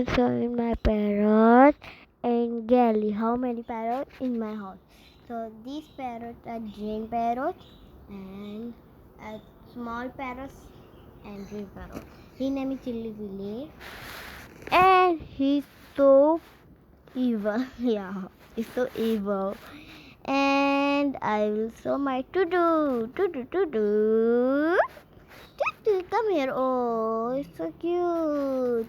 will show you my parrot and galley. How many parrots in my house? So these parrots are Jane parrot and a small parrot and green parrot. His name is Chilli Willy and he's so evil. Yeah, he's so evil. And I will show my to do. Come here. Oh, it's so cute.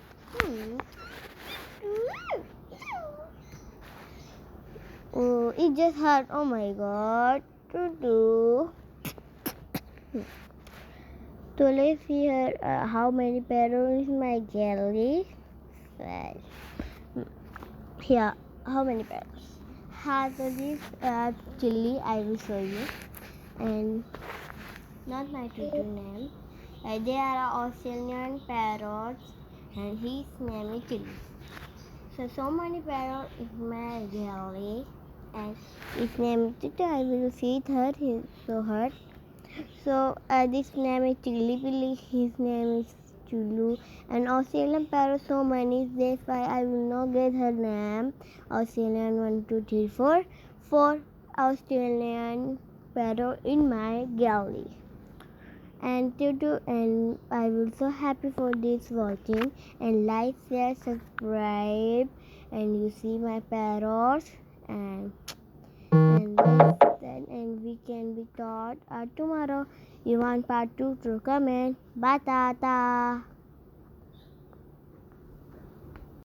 Oh, it just hurt. Oh my god. To. So let's see here how many parrots in my gallery. Well, here, how many parrots? So this chili I will show you. And not my tutu name. They are Australian parrots and his name is Chili. So many parrots in my gallery and his name is Tutu. I will feed her. He's so hurt. So this name is Chili Billy. His name is Chulu. And Australian parrot so many. That's why I will not get her name. Australian 1, 2, 3, 4. 4 Australian parrot in my gallery. And Tutu, and I will so happy for this watching and like, share, subscribe, and you see my parrots and we can be taught tomorrow. You want part 2 to comment. Bye tata.